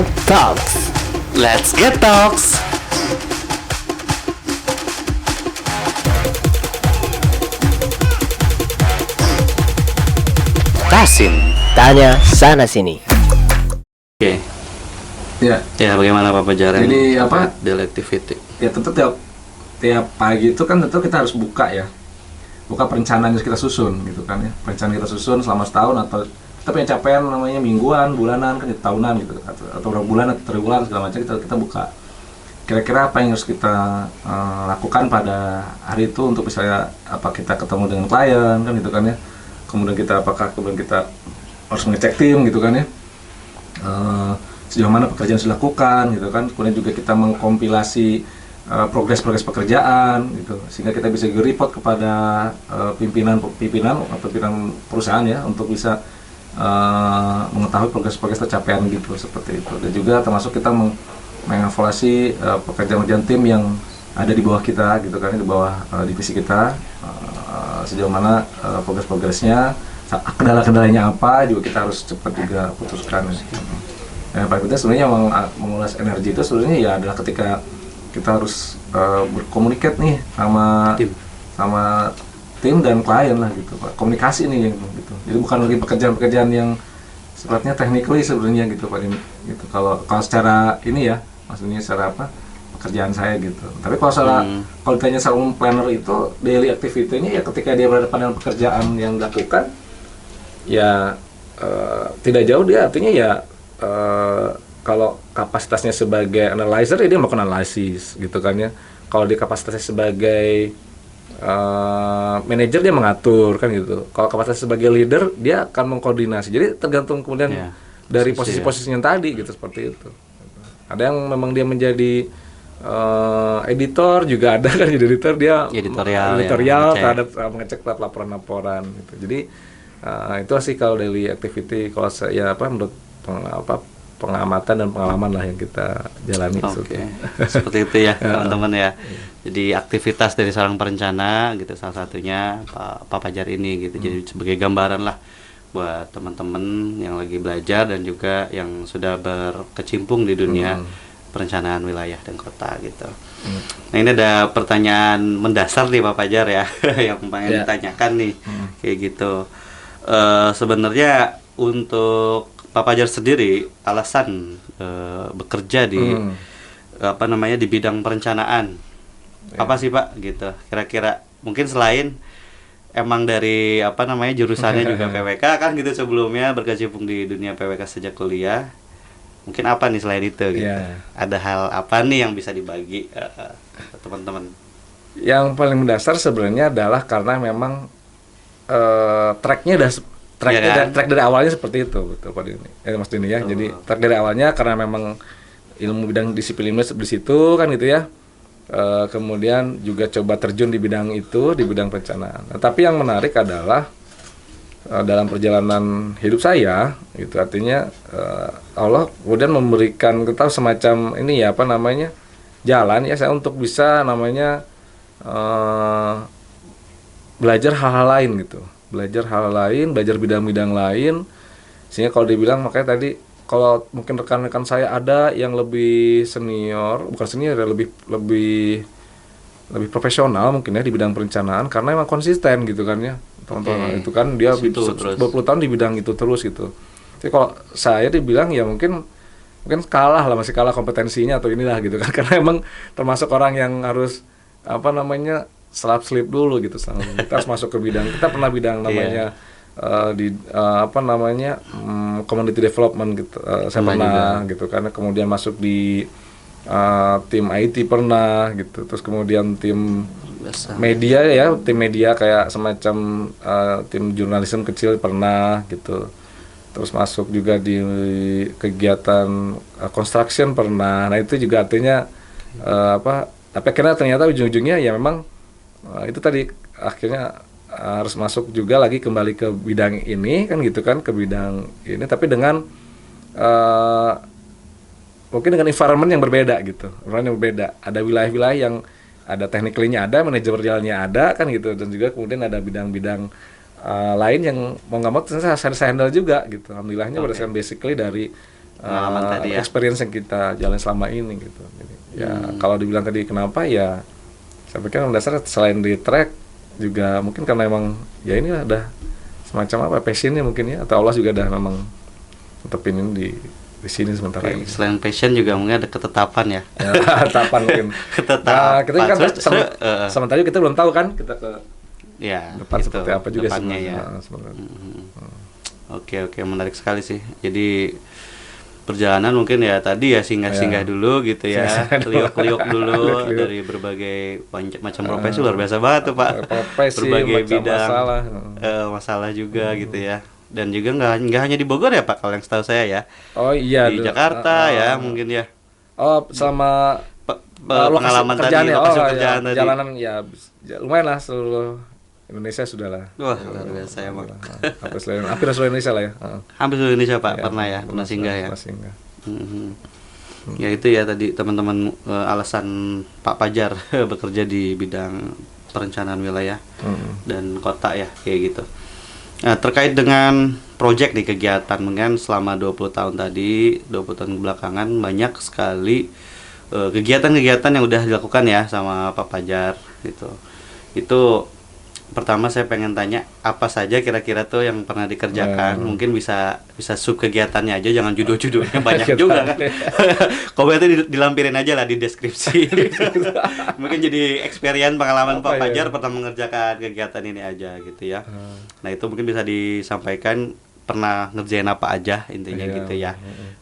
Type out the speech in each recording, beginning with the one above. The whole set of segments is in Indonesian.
Sound Talks. Let's get talks. Tasim, tanya sana sini. Oke. Ya, Ya, bagaimana Pak Fajar? Jadi apa? Daily activity. ya tentu tiap pagi itu kan tentu kita harus buka ya, buka perencanaan yang kita susun gitu kan ya, perencanaan kita susun selama setahun atau kita punya capaian namanya mingguan, bulanan, kan tahunan gitu, atau berapa bulan atau triwulan segala macam kita buka. Kira-kira apa yang harus kita lakukan pada hari itu untuk misalnya apa kita ketemu dengan klien kan gitu kan ya, kemudian kita harus mengecek tim gitu kan ya. Sejauh mana pekerjaan sudah dilakukan gitu kan, kemudian juga kita mengkompilasi progres pekerjaan gitu, sehingga kita bisa report kepada pimpinan perusahaan ya, untuk bisa mengetahui progres tercapaian gitu, seperti itu. Dan juga termasuk kita mengevaluasi pekerjaan tim yang ada di bawah kita gitu kan, di bawah divisi kita, sejauh mana progresnya, kendala-kendalanya apa juga kita harus cepat juga putuskan. Yang paling penting sebenarnya mengulas energi itu sebenarnya ya adalah ketika kita harus berkomunikat nih sama tim dan klien lah gitu, Pak. Komunikasi nih yang gitu. Jadi bukan lagi pekerjaan yang sifatnya technically sebenarnya gitu, Pak. Gitu. Kalau secara ini ya, maksudnya secara apa? Pekerjaan saya gitu. Tapi kalau ditanya sama planner itu daily activity-nya ya ketika dia berhadapan dengan pekerjaan yang dilakukan ya tidak jauh dia artinya ya kalau kapasitasnya sebagai analyzer ya dia melakukan analisis gitu kan ya. Kalau di kapasitasnya sebagai manajer dia mengatur kan gitu. Kalau kapasitas sebagai leader dia akan mengkoordinasi. Jadi tergantung kemudian dari posisi-posisinya tadi gitu, seperti itu. Ada yang memang dia menjadi editor juga ada kan, jadi editor dia editorial terhadap mengecek laporan-laporan gitu. Jadi itu sih kalau daily activity, kalau saya menurut pengamatan dan pengalaman lah yang kita jalani. Seperti itu ya teman-teman ya. Jadi aktivitas dari seorang perencana gitu, salah satunya Pak Fajar ini gitu. Jadi sebagai gambaran lah buat teman-teman yang lagi belajar dan juga yang sudah berkecimpung di dunia perencanaan wilayah dan kota gitu. Nah, ini ada pertanyaan mendasar nih Pak Fajar ya yang pengen ditanyakan nih kayak gitu. Sebenarnya untuk Pak Fajar sendiri alasan bekerja di di bidang perencanaan apa sih Pak gitu, kira-kira mungkin selain emang dari jurusannya juga PWK kan gitu, sebelumnya berkecimpung di dunia PWK sejak kuliah, mungkin apa nih selain itu gitu, ada hal apa nih yang bisa dibagi teman-teman? Yang paling mendasar sebenarnya adalah karena memang track dari awalnya seperti itu, betul Pak Dini. Mas Dini ya. Jadi track dari awalnya karena memang ilmu bidang disiplin ilmu di situ kan gitu ya. Kemudian juga coba terjun di bidang itu, di bidang perencanaan. Nah, tapi yang menarik adalah dalam perjalanan hidup saya, itu artinya Allah kemudian memberikan kita semacam ini ya jalan ya saya untuk bisa belajar hal-hal lain gitu. Belajar bidang-bidang lain, sehingga kalau dibilang makanya tadi kalau mungkin rekan-rekan saya ada yang lebih senior, bukan senior ya, lebih profesional mungkin ya di bidang perencanaan karena emang konsisten gitu kan ya, teman-teman. Itu kan dia 20 tahun di bidang itu terus gitu. Tapi kalau saya dibilang ya mungkin masih kalah kompetensinya atau inilah gitu kan karena emang termasuk orang yang harus selip dulu gitu, kita harus masuk ke bidang, kita pernah bidang community development gitu, saya pernah juga gitu kan, kemudian masuk di tim IT pernah gitu, terus kemudian tim media ya, tim media kayak semacam tim jurnalisme kecil pernah gitu, terus masuk juga di kegiatan construction pernah. Nah itu juga artinya tapi akhirnya ternyata ujung-ujungnya ya memang itu tadi akhirnya harus masuk juga lagi kembali ke bidang ini kan gitu kan, ke bidang ini tapi dengan mungkin dengan environment yang berbeda gitu, ada wilayah-wilayah yang ada technically-nya ada, manajerialnya ada kan gitu, dan juga kemudian ada bidang-bidang lain yang mau nggak mau saya handle juga gitu. Alhamdulillahnya berdasarkan basically dari pengalaman tadi ya. experience yang kita jalan selama ini gitu. Jadi, ya kalau dibilang tadi kenapa ya, saya pikir yang dasar selain di track juga mungkin karena emang ya ini ada semacam apa passionnya mungkin ya, atau Allah juga udah memang tetepin ini di sini sementara Oke, ini. selain passion juga mungkin ada ketetapan ya. Ya, tapan mungkin. Ketetapan. Nah, kita kan sementara kita belum tahu kan kita ke ya, depan gitu, seperti apa juga depannya sebenarnya. ya. Nah, sebenarnya. Oke, menarik sekali sih. Jadi perjalanan mungkin ya tadi ya singgah-singgah dulu gitu ya, liuk-liuk dulu dari berbagai macam profesi, luar biasa banget tuh Pak. Profesi, berbagai macam bidang masalah. masalah juga gitu ya. Dan juga nggak hanya di Bogor ya Pak, kalau yang setahu saya ya. Oh iya, Di Jakarta ya mungkin ya. Oh, selama Pengalaman tadi, kerjaan ya, lokasi ya, kerjaan tadi. jalanan ya lumayan lah, seluruh Indonesia sudah lah. Wah, luar biasa emang. Hampir seluruh Indonesia lah ya. Hampir seluruh Indonesia Pak, Ya, pernah singgah ya. Pernah singgah. Ya itu ya tadi teman-teman, alasan Pak Pajar bekerja di bidang perencanaan wilayah dan kota ya, kayak gitu. Nah, terkait dengan proyek di kegiatan mungkin selama 20 tahun tadi, 20 tahun belakangan banyak sekali kegiatan-kegiatan yang udah dilakukan ya sama Pak Pajar gitu. Itu pertama saya pengen tanya apa saja kira-kira tuh yang pernah dikerjakan. Mungkin bisa sub kegiatannya aja, jangan judul-judulnya banyak juga kan. Kalau berarti dilampirin aja lah di deskripsi. Mungkin jadi experience pengalaman Pak Pajar pernah mengerjakan kegiatan ini aja gitu ya. Nah itu mungkin bisa disampaikan pernah ngerjain apa aja intinya gitu ya.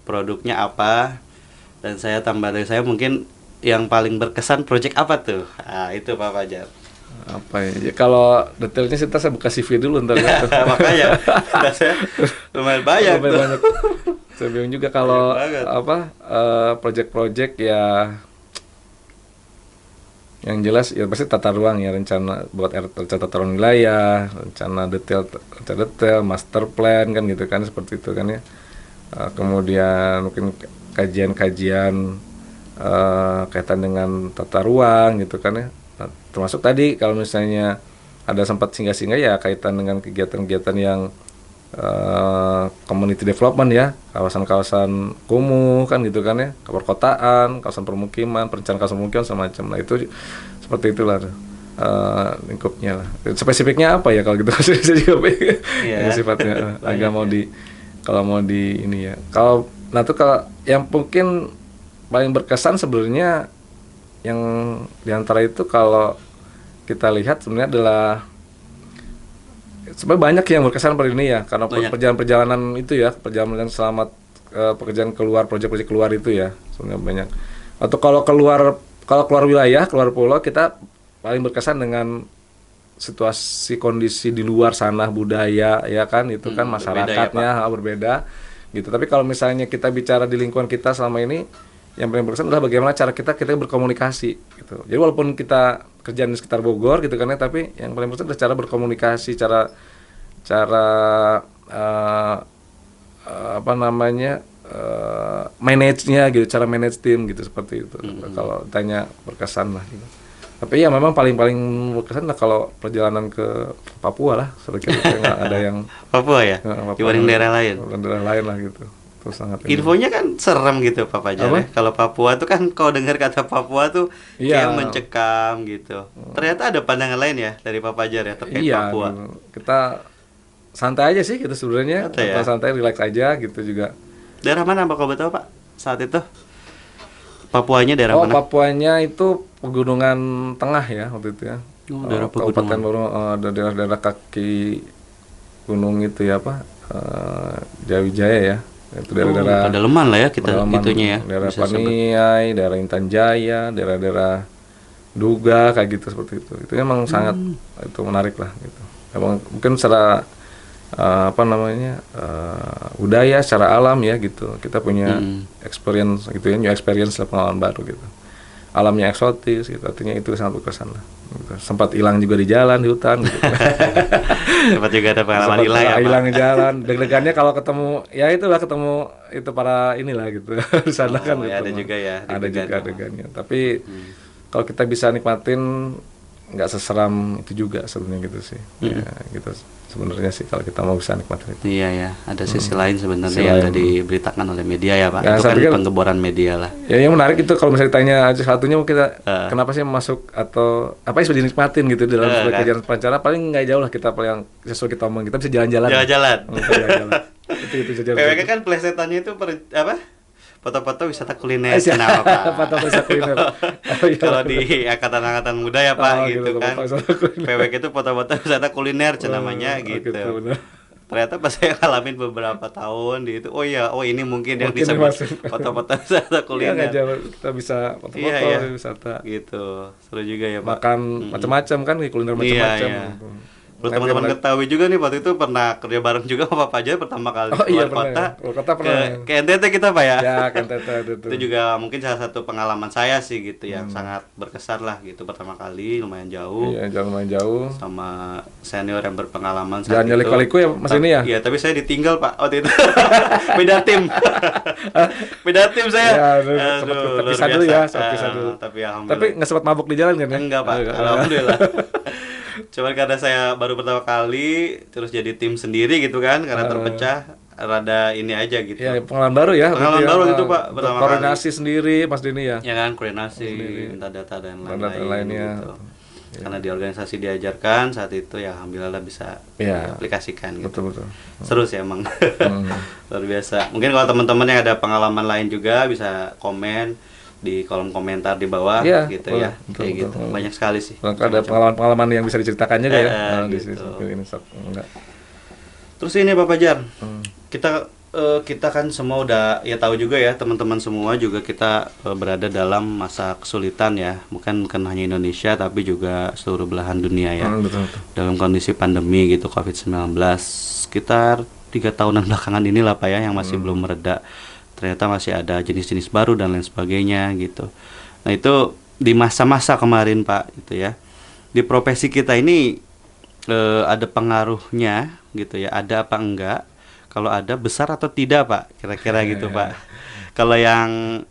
Produknya apa, dan saya tambah dari saya mungkin yang paling berkesan project apa tuh. Nah itu Pak Pajar. Apa ya? Kalau detailnya sih saya buka CV dulu ntar. Makanya saya lumayan banyak. Saya bingung juga kalau apa project-project ya, yang jelas ya pasti tata ruang ya, rencana buat tata ruang wilayah, rencana detail, master plan kan gitu kan, seperti itu kan ya. Kemudian mungkin kajian-kajian kaitan dengan tata ruang gitu kan ya. Nah, termasuk tadi kalau misalnya ada sempat singgah-singgah ya kaitan dengan kegiatan-kegiatan yang community development ya, kawasan-kawasan kumuh kan gitu kan ya, perkotaan, kawasan permukiman, perencanaan kawasan permukiman semacam. Nah itu seperti itulah lingkupnya lah. Spesifiknya apa ya kalau gitu saya juga ya, sifatnya agak mau di kalau mau di ini ya. Kalau yang mungkin paling berkesan sebenarnya yang diantara itu kalau kita lihat sebenarnya adalah sebenarnya banyak yang berkesan pada ini ya, karena perjalanan itu ya, perjalanan selamat pekerjaan keluar, proyek-proyek keluar itu ya sebenarnya banyak. Atau kalau keluar wilayah, keluar pulau, kita paling berkesan dengan situasi kondisi di luar sana, budaya ya kan, itu kan masyarakatnya berbeda gitu. Tapi kalau misalnya kita bicara di lingkungan kita selama ini, yang paling berkesan adalah bagaimana cara kita berkomunikasi gitu. Jadi walaupun kita kerjaan di sekitar Bogor gitu kan ya, tapi yang paling berkesan adalah cara berkomunikasi, cara manage-nya gitu, cara manage tim gitu, seperti itu. Kalau tanya berkesan lah gitu. Tapi ya memang paling berkesan lah kalau perjalanan ke Papua lah, kira-kira nggak ada yang Papua ya, dibanding daerah lain. Daerah lain lah gitu. Sangat infonya kan serem gitu Pak Pajar ya. Kalau Papua tuh kan kalau dengar kata Papua tuh kayak mencekam gitu. Ternyata ada pandangan lain ya dari Pak Pajar ya terkait Papua. Kita santai aja sih gitu sebenarnya. Santai, relax aja gitu juga. Daerah mana Pak kalau tahu Pak saat itu? Papuanya daerah mana? Papuanya itu pegunungan tengah ya waktu itu ya. Daerah pegunungan. Ada daerah kaki gunung itu ya Pak. Jawijaya ya. Itu daerah pedalaman lah ya kita itunya ya. Daerah Paniai, daerah Intan Jaya, daerah Duga kayak gitu, seperti itu. Itu memang sangat itu menarik lah gitu. Emang mungkin secara budaya, secara alam ya gitu. Kita punya experience gitu ya, new experience lah, pengalaman baru gitu. Alamnya eksotis gitu, artinya itu sangat berkesan lah. Gitu. Sempat hilang juga di jalan, di hutan gitu. Sempat juga ada pengalaman hilang ya, hilang di jalan. Deg-degannya kalau ketemu itu para inilah gitu. Di sana kan ya, gitu. ada juga ya. Ada juga adegannya. Tapi kalau kita bisa nikmatin nggak seseram itu juga sebenarnya gitu sih. Ya gitu sebenarnya sih kalau kita mau bisa nikmatin itu. Iya ya, ada sisi lain sebenarnya Sisi yang lain. nggak diberitakan oleh media ya Pak. Ya, Itu saya kan pikir- penggeboran media lah. Ya yang menarik itu kalau misalnya ditanya aja satunya mungkin kita kenapa sih masuk atau apa yang sudah dinikmatin gitu dalam Kan? kegiatan perencanaan, paling nggak jauh lah kita paling sesuai kita omong, kita bisa jalan-jalan. Jalan-jalan. Kita jalan-jalan. itu saja. PWK kan plesetannya itu apa? Foto-foto wisata kuliner. Siap. Kenapa Pak? Foto wisata kuliner. Oh, iya. Kalau di angkatan-angkatan muda ya Pak Oh, gitu gitu, kan. foto wisata kuliner. PWK itu foto-foto wisata kuliner namanya Oh, gitu. benar. Ternyata pas saya ngalamin beberapa tahun di itu, oh ini mungkin yang Mungkin disebut dimasuk. foto-foto wisata Iya, kuliner. nggak jauh kita bisa foto-foto Iya, iya. wisata. Gitu. Seru juga ya Pak. Makan macam-macam kan, kuliner macam-macam. Iya. Gitu. Terus Nanti teman-teman menarik. ketahui juga nih waktu itu pernah kerja bareng juga sama Pak Fajar pertama kali Oh, iya, keluar pernah kota. ya. Keluar kota pernah. Ke NTT kita Pak ya. Ya kan tete itu. Itu juga mungkin salah satu pengalaman saya sih gitu yang sangat berkesan lah gitu pertama kali lumayan jauh Iya, jangan main jauh. sama senior yang berpengalaman saat Jangan itu. nyalik-nyaliku ya, Mas ini ya? Iya, tapi saya ditinggal Pak waktu itu. Beda tim. Beda tim saya. Ya, sempat Aduh, terpisah luar dulu ya, biasa. sempat pisah dulu. Tapi alhamdulillah. Tapi nggak sempat mabuk di jalan kan ya? Enggak Pak, alhamdulillah. Cuman karena saya baru pertama kali terus jadi tim sendiri gitu kan karena terpecah rada ini aja gitu. Ya, pengalaman baru ya. Pengalaman berarti baru ya. itu, Pak, pertama Koordinasi sendiri Mas Dini ya. Ya kan koordinasi, minta data dan Data lain-lain lainnya. gitu. Karena di organisasi diajarkan saat itu ya alhamdulillah bisa Iya. aplikasikan gitu. Betul. Seru sih emang. Luar biasa. Mungkin kalau teman-teman yang ada pengalaman lain juga bisa komen di kolom komentar di bawah Iya, gitu boleh. ya. Betul, Kayak betul. gitu. Banyak sekali sih. Maka ada pengalaman-pengalaman yang bisa diceritakan juga ya. Di gitu. sini enggak. Terus ini Pak Fajar, kita kan semua udah ya tahu juga ya teman-teman semua juga kita berada dalam masa kesulitan ya, bukan hanya Indonesia tapi juga seluruh belahan dunia ya. Betul. Dalam kondisi pandemi gitu COVID-19 sekitar 3 tahunan belakangan inilah Pak ya yang masih belum mereda. Ternyata masih ada jenis-jenis baru dan lain sebagainya gitu. Nah itu di masa-masa kemarin Pak gitu ya, di profesi kita ini ada pengaruhnya gitu ya, ada apa enggak? Kalau ada besar atau tidak Pak? Kira-kira gitu Pak. Kalau yang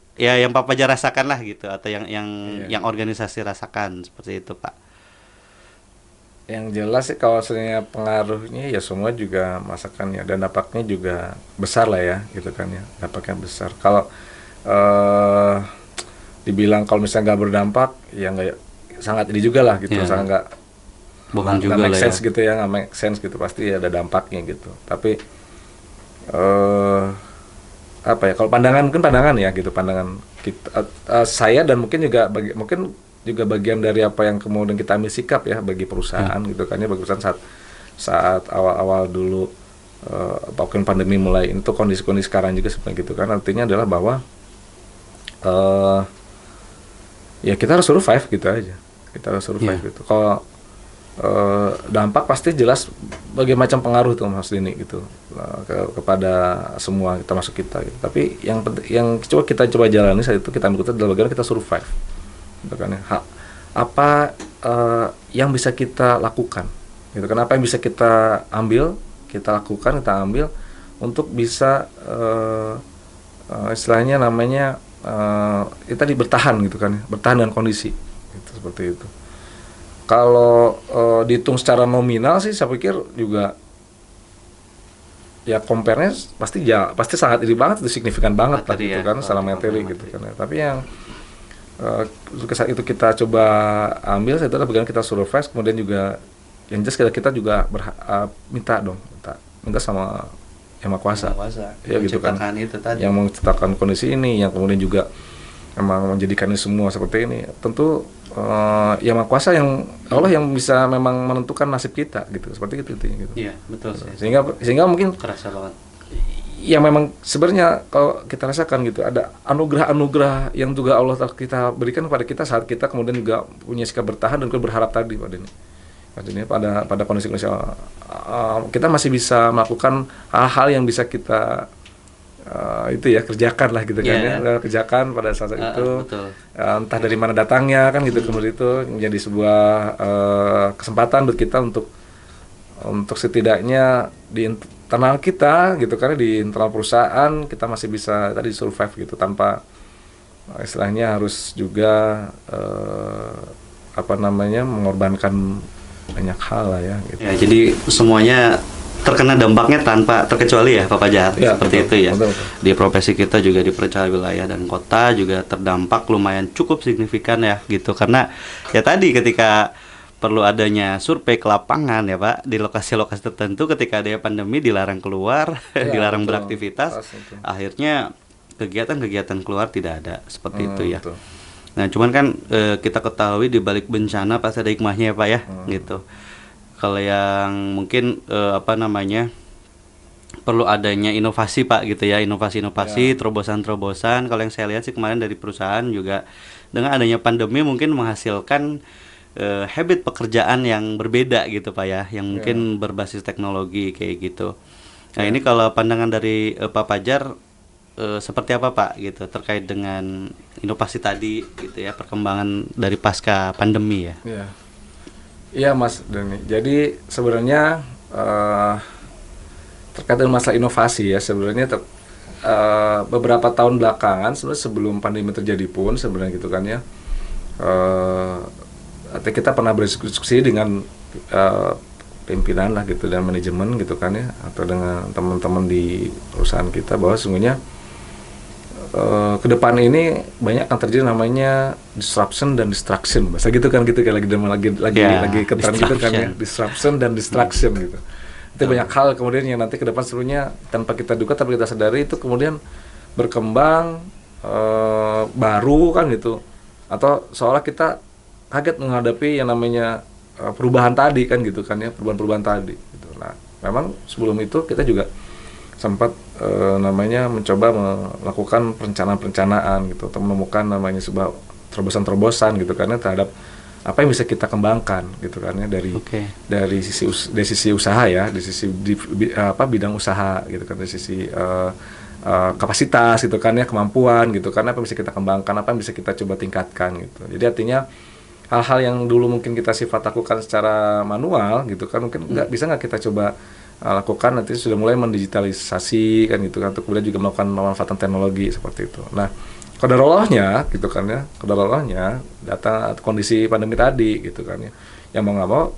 Pak Fajar rasakan lah gitu atau yang organisasi rasakan seperti itu Pak. Yang jelas sih kalau sebenarnya pengaruhnya ya semua juga masakan ya, dan dampaknya juga besar lah ya gitu kan ya, dampaknya besar. Kalau dibilang kalau misalnya nggak berdampak ya nggak, sangat ini juga lah gitu, Ya. sangat nggak Bohong juga make lah sense ya. gitu ya, nggak make sense gitu, pasti ada dampaknya gitu. Tapi apa ya, kalau pandangan ya gitu, pandangan kita, saya dan mungkin juga bagian dari apa yang kemudian kita ambil sikap ya bagi perusahaan gitu kan ya, bagi perusahaan saat awal-awal dulu bahkan pandemi mulai, itu kondisi-kondisi sekarang juga seperti gitu kan, artinya adalah bahwa ya kita harus survive gitu aja, kita harus survive gitu. Kalau dampak pasti jelas berbagai macam pengaruh tuh Mas Dini gitu kepada semua termasuk kita gitu. Tapi yang kita coba jalani saat itu, kita ambil adalah bagaimana kita survive gitu kan ya. Apa yang bisa kita lakukan gitu kan, apa yang bisa kita lakukan untuk bisa istilahnya namanya kita bertahan gitu kan, bertahan dengan kondisi gitu, seperti itu. Kalau dihitung secara nominal sih saya pikir juga ya compare-nya pasti sangat ini banget, signifikan banget lah gitu kan, secara materi gitu kan ya. Tapi yang saat itu kita coba ambil itu adalah bagaimana kita survive, kemudian juga yang jelas kita juga minta sama Yang Maha Kuasa. Ya gitu kan. Itu tadi. Yang menciptakan kondisi ini, yang kemudian juga memang menjadikan ini semua seperti ini. Tentu Yang Maha Kuasa, yang Allah yang bisa memang menentukan nasib kita gitu. Seperti itu gitu. Iya, betul sih. Sehingga mungkin Kerasa banget. yang memang sebenarnya kalau kita rasakan gitu, ada anugerah-anugerah yang juga Allah kita berikan kepada kita saat kita kemudian juga punya sikap bertahan dan berharap tadi pada kondisi-kondisi kita masih bisa melakukan hal-hal yang bisa kita kerjakan lah gitu kan ya, kerjakan pada saat itu, entah dari mana datangnya kan gitu, kemudian itu menjadi sebuah kesempatan buat kita untuk setidaknya di internal kita gitu, karena di internal perusahaan kita masih bisa tadi survive gitu, tanpa istilahnya harus juga mengorbankan banyak hal lah ya gitu. Ya, jadi semuanya terkena dampaknya tanpa terkecuali ya Pak Fajar, Ya, seperti betul, itu ya. betul. Di profesi kita juga di perencanaan wilayah dan kota juga terdampak lumayan cukup signifikan ya gitu, karena ya tadi ketika perlu adanya survei ke lapangan ya Pak, di lokasi-lokasi tertentu ketika ada pandemi dilarang keluar, Ya, dilarang betul. beraktivitas, Pas itu. akhirnya kegiatan-kegiatan keluar tidak ada seperti itu ya. Betul. Nah, cuman kan kita ketahui di balik bencana pasti ada hikmahnya ya Pak ya, gitu. Kalau yang mungkin perlu adanya inovasi Pak gitu ya, inovasi-inovasi, terobosan-terobosan. Kalau yang saya lihat sih kemarin dari perusahaan juga dengan adanya pandemi mungkin menghasilkan habit pekerjaan yang berbeda gitu Pak ya, yang mungkin berbasis teknologi kayak gitu. Nah, ini kalau pandangan dari Pak Fajar seperti apa Pak gitu terkait dengan inovasi tadi gitu ya, perkembangan dari pasca pandemi ya. Iya. Iya Mas Dani. Jadi sebenarnya terkait dengan masalah inovasi ya, sebenarnya beberapa tahun belakangan sebenarnya sebelum pandemi terjadi pun sebenarnya gitu kan ya. Kita pernah berdiskusi dengan pimpinan lah gitu dan manajemen gitu kan ya, atau dengan teman-teman di perusahaan kita bahwa sesungguhnya ke depan ini banyak akan terjadi namanya disruption dan distraction, bahasa gitu kan, gitu kayak lagi ketren gitu kan ya, disruption dan distraction gitu. Itu banyak hal kemudian yang nanti ke depan seluruhnya tanpa kita duga, tanpa kita sadari itu kemudian berkembang baru kan gitu, atau seolah kita kaget menghadapi yang namanya perubahan tadi kan gitu kan ya, perubahan-perubahan tadi gitu. Nah, memang sebelum itu kita juga sempat mencoba melakukan perencanaan gitu, atau menemukan namanya sebuah terobosan-terobosan gitu kan ya, terhadap apa yang bisa kita kembangkan gitu kan ya, dari sisi usaha ya, di sisi bidang usaha gitu kan, dari sisi kapasitas gitu kan ya, kemampuan gitu kan, apa yang bisa kita kembangkan, apa yang bisa kita coba tingkatkan gitu. Jadi artinya hal-hal yang dulu mungkin kita sifat lakukan secara manual gitu kan, mungkin nggak kita coba lakukan, nanti sudah mulai mendigitalisasi kan gitu kan, untuk kemudian juga melakukan pemanfaatan teknologi seperti itu. Nah, qadarallahnya gitu kan ya, qadarallahnya datang kondisi pandemi tadi gitu kan ya, yang mau nggak mau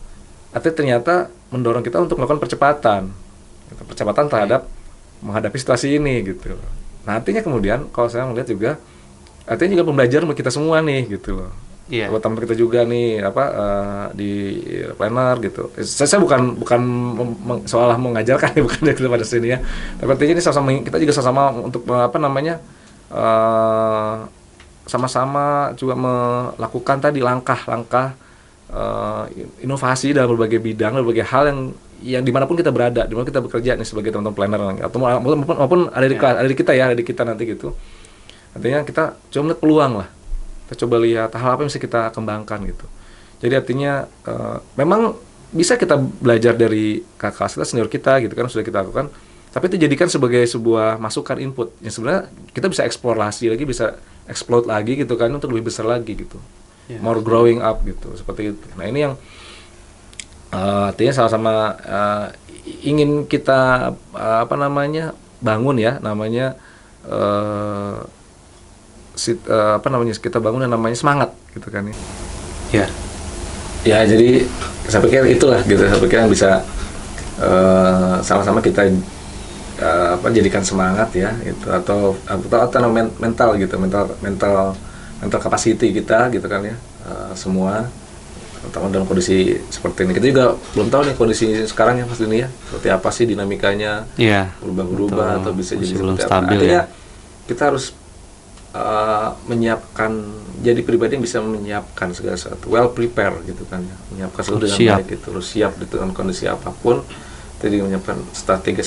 artinya ternyata mendorong kita untuk melakukan percepatan gitu, terhadap menghadapi situasi ini gitu. Nah, artinya kemudian kalau saya melihat juga artinya juga pembelajaran buat kita semua nih gitu loh. Buat teman kita juga nih di planner gitu. Saya bukan seolah mengajarkan ya, bukan dari pada sini ya. Tapi artinya ini sama-sama kita juga sama-sama untuk sama-sama juga melakukan tadi langkah-langkah inovasi dalam berbagai bidang, berbagai hal yang dimanapun kita berada, dimanapun kita bekerja nih sebagai teman-teman planner atau maupun ada di kita nanti gitu. Artinya kita coba melihat peluang lah. Kita coba lihat hal apa yang bisa kita kembangkan gitu. Jadi artinya memang bisa kita belajar dari kakak kita, senior kita gitu kan, sudah kita lakukan, tapi itu jadikan sebagai sebuah masukan, input yang sebenarnya kita bisa eksplorasi lagi, bisa explode lagi gitu kan, untuk lebih besar lagi gitu, more growing up gitu, seperti itu. Nah, ini yang artinya sama-sama ingin kita bangun ya, namanya kita bangun yang namanya semangat gitu kan ya. Ya, jadi saya pikir itulah gitu, saya pikir yang bisa sama-sama kita jadikan semangat ya gitu, atau mental gitu, mental capacity kita gitu kan ya, semua terutama dalam kondisi seperti ini. Kita juga belum tahu nih kondisi sekarang ya Mas Dini ya, seperti apa sih dinamikanya, berubah-ubah atau bisa jadi belum seperti apa. stabil. Artinya kita harus menyiapkan, jadi pribadi yang bisa menyiapkan segala sesuatu, well prepare gitu kan ya, menyiapkan sesuatu dengan baik gitu, harus siap dengan kondisi apapun. Jadi menyiapkan strategi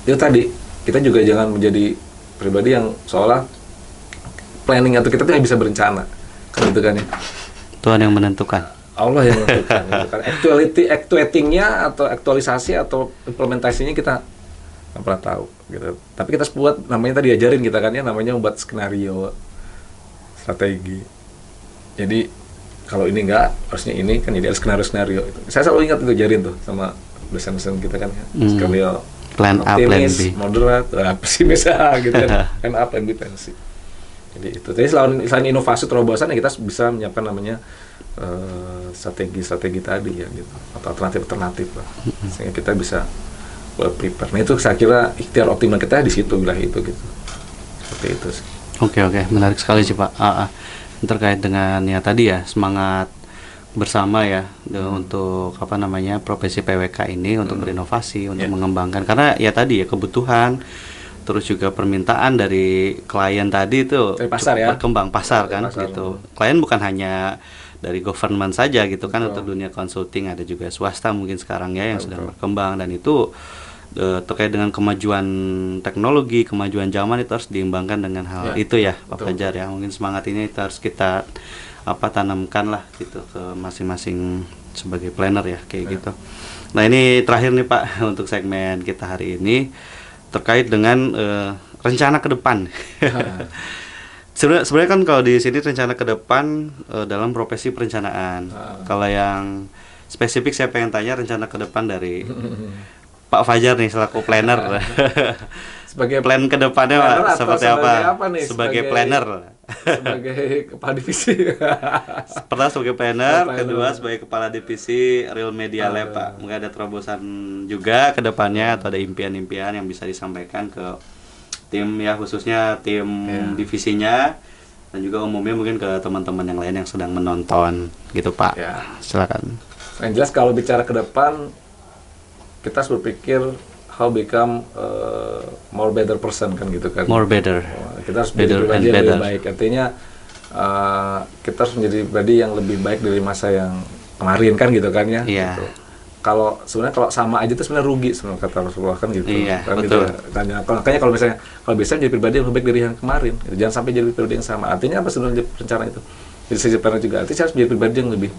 itu tadi, kita juga jangan menjadi pribadi yang seolah planning atau kita tuh yang bisa berencana kan gitu kan ya. Tuhan yang menentukan, Allah yang menentukan gitu kan. Actuatingnya atau aktualisasi atau implementasinya kita nggak pernah tahu gitu. Tapi kita buat, namanya tadi diajarin kita kan ya, namanya membuat skenario, strategi. Jadi kalau ini enggak, harusnya ini kan, jadi ada skenario itu. Saya selalu ingat itu, diajarin tuh sama dosen-dosen kita kan ya. Skenario plan A, plan B, moderat, pesimis gitu kan. Plan A, plan B, plan C. Jadi itu. Jadi selain inovasi terobosan ya kita bisa menyiapkan namanya strategi tadi ya gitu, atau alternatif lah, sehingga kita bisa well prepare. Nah itu saya kira ikhtiar optimal kita di situ wilayah itu gitu. Seperti itu sih. Oke, menarik sekali sih Pak. Terkait dengan ya tadi ya semangat bersama ya untuk apa namanya profesi PWK ini untuk berinovasi, untuk mengembangkan, karena ya tadi ya kebutuhan terus juga permintaan dari klien tadi itu dari pasar ya, berkembang pasar dari kan pasar. gitu. Klien bukan hanya dari government saja gitu kan, Betul. untuk dunia consulting ada juga swasta mungkin sekarang ya yang sedang berkembang, dan itu terkait dengan kemajuan teknologi, kemajuan zaman itu harus diimbangkan dengan hal itu ya Pak Fajar ya. Mungkin semangat ini itu harus kita tanamkan lah gitu ke masing-masing sebagai planner ya kayak gitu. Nah ini terakhir nih Pak untuk segmen kita hari ini terkait dengan rencana ke depan. Sebenarnya kan kalau di sini rencana ke depan dalam profesi perencanaan. Kalau yang spesifik saya pengen tanya rencana ke depan dari Pak Fajar nih selaku planner. Sebagai plan ke depannya Pak seperti apa? nih? Sebagai planner. Sebagai kepala divisi. Pertama sebagai planner, kedua sebagai kepala divisi Real Media Lab Pak. Mungkin ada terobosan juga ke depannya atau ada impian-impian yang bisa disampaikan ke tim ya, khususnya tim divisinya, dan juga umumnya mungkin ke teman-teman yang lain yang sedang menonton gitu Pak. Silakan. Yang jelas kalau bicara ke depan kita harus berpikir how become more better person kan gitu kan. More better. Kita harus menjadi pribadi yang lebih baik. Artinya kita harus menjadi pribadi yang lebih baik dari masa yang kemarin kan gitu kan ya. Iya. Gitu. Kalau sebenarnya kalau sama aja itu sebenarnya rugi sebenarnya kata Rasulullah kan gitu. Iya, kan betul. Gitu. Makanya kalau bisa jadi pribadi yang lebih baik dari yang kemarin. Gitu. Jangan sampai jadi pribadi yang sama. Artinya apa sebenarnya rencana itu? Dari sisi planner juga artinya harus menjadi pribadi yang lebih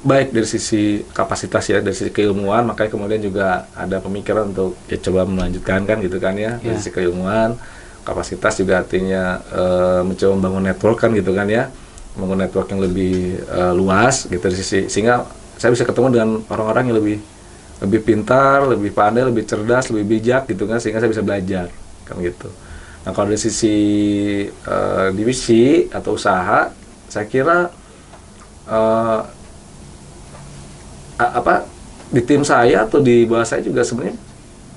baik dari sisi kapasitas ya, dari sisi keilmuan, makanya kemudian juga ada pemikiran untuk ya coba melanjutkan kan gitu kan ya, dari sisi keilmuan, kapasitas juga artinya mencoba membangun network kan gitu kan ya, membangun network yang lebih luas gitu dari sisi, sehingga saya bisa ketemu dengan orang-orang yang lebih pintar, lebih pandai, lebih cerdas, lebih bijak gitu kan, sehingga saya bisa belajar kan gitu. Nah kalau dari sisi divisi atau usaha, saya kira di tim saya atau di bawah saya juga sebenarnya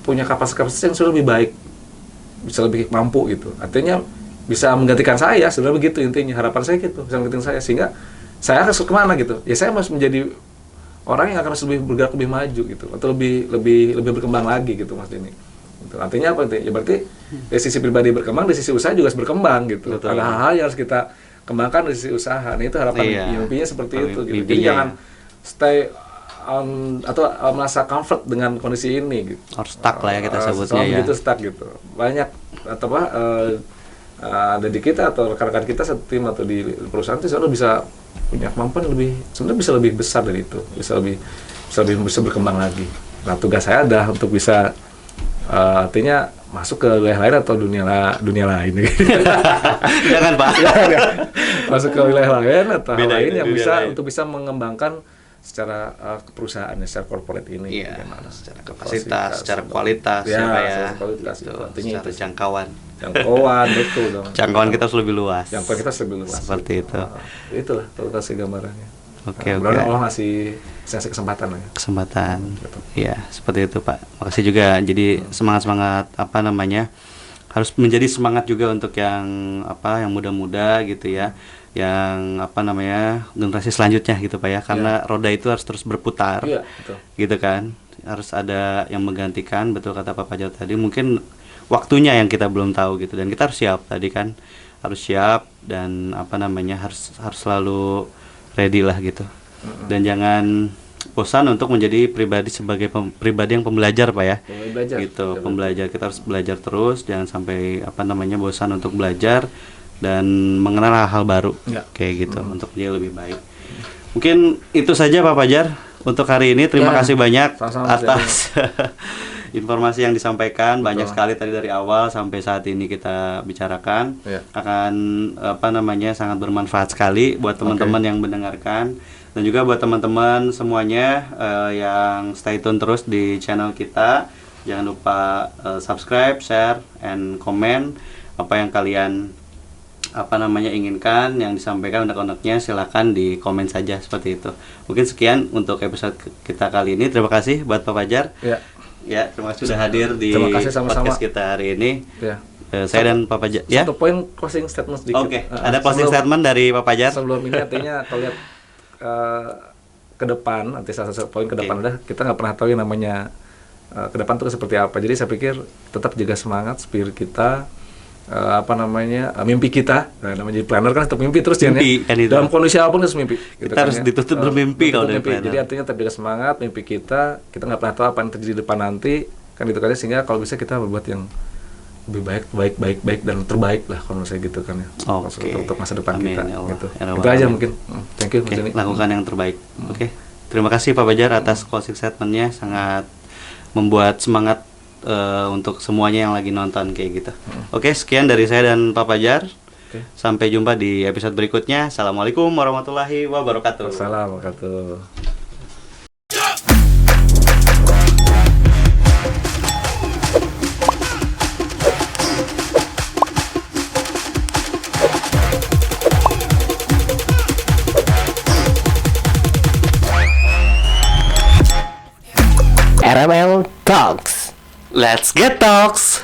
punya kapasitas yang sudah lebih baik, bisa lebih mampu gitu. Artinya bisa menggantikan saya, sudah begitu intinya. Harapan saya gitu, bisa menggantikan saya, sehingga saya harus kemana gitu. Ya saya harus menjadi orang yang akan lebih bergerak lebih maju gitu, atau lebih berkembang lagi gitu Mas Denny. Gitu. Artinya apa? Ya berarti dari sisi pribadi berkembang, dari sisi usaha juga harus berkembang gitu. Betul. Ada hal-hal yang harus kita kembangkan dari sisi usaha. Nah itu harapan mimpinya seperti itu gitu. Jadi jangan stay atau merasa comfort dengan kondisi ini gitu. Harus stuck lah ya kita sebutnya ya. Gitu stuck gitu. Banyak atau ada di kita atau rekan-rekan kita satu tim atau di perusahaan itu selalu bisa punya kemampuan sebenarnya bisa lebih besar dari itu, bisa berkembang lagi. Nah tugas saya adalah untuk bisa artinya masuk ke wilayah lain atau dunia lain. Jangan Pak. Masuk ke wilayah lain atau hal lain yang lain. Untuk bisa mengembangkan secara perusahaan, secara corporate ini, bagaimana secara kapasitas, secara kualitas, secara kualitas gitu, artinya secara itu jangkauan betul dong. Jangkauan kita harus lebih luas. Jangkauan kita lebih luas. Seperti itu. Itulah totasi gambarannya. Oke. Allah ngasih kesempatan lah. Kesempatan. Iya, seperti itu Pak. Makasih juga. Jadi semangat harus menjadi semangat juga untuk yang muda-muda gitu ya. Yang generasi selanjutnya gitu Pak ya, karena roda itu harus terus berputar, betul. Gitu kan, harus ada yang menggantikan, betul kata Pak Fajar tadi, mungkin waktunya yang kita belum tahu gitu, dan kita harus siap tadi kan, harus siap dan harus selalu ready lah gitu, dan jangan bosan untuk menjadi pribadi sebagai pribadi yang pembelajar Pak ya, gitu, pembelajar, kita harus belajar terus, jangan sampai bosan untuk belajar dan mengenal hal-hal baru kayak gitu untuk dia lebih baik. Mungkin itu saja Pak Fajar untuk hari ini. Terima kasih banyak atas informasi yang disampaikan. Banyak sekali tadi dari awal sampai saat ini kita bicarakan. Akan sangat bermanfaat sekali buat teman-teman yang mendengarkan, dan juga buat teman-teman semuanya yang stay tune terus di channel kita. Jangan lupa subscribe, share, and comment apa yang kalian inginkan yang disampaikan unek-uneknya, silakan di komen saja seperti itu. Mungkin sekian untuk episode kita kali ini. Terima kasih buat Pak Fajar. Ya, terima kasih sudah hadir di Terima kasih sama-sama. podcast kita hari ini. Ya. Saya dan Pak Fajar. Ya. Satu poin closing statement sedikit. Oke, ada closing statement dari Pak Fajar. Sebelum ini artinya kalau lihat ke depan, nanti salah satu poin ke depan udah kita nggak pernah tahu yang namanya ke depan itu seperti apa. Jadi saya pikir tetap jaga semangat, spirit kita, mimpi kita. Nah, namanya jadi planner kan tetap mimpi terus jangan Mimpi, kan itu. dalam kondisi apapun harus mimpi. Gitu Kita harus dituntut bermimpi kalau dari mimpi. planner. Jadi artinya tetap jaga semangat, mimpi kita nggak pernah tahu apa yang terjadi di depan nanti kan gitu kan, sehingga kalau bisa kita berbuat yang lebih baik dan terbaik lah kalau saya gitu kan ya. Oke. Untuk masa depan Amin, kita ya Allah. gitu. Ya Rabbal Itu aja Alamin. mungkin. Thank you Mas Oke, Denny. lakukan yang terbaik. Oke. Terima kasih Pak Fajar atas closing statement-nya, sangat membuat semangat untuk semuanya yang lagi nonton kayak gitu. Oke, sekian dari saya dan Pak Fajar. Oke. Sampai jumpa di episode berikutnya. Assalamualaikum warahmatullahi wabarakatuh. Assalamualaikum. RML Talks. Let's get talks.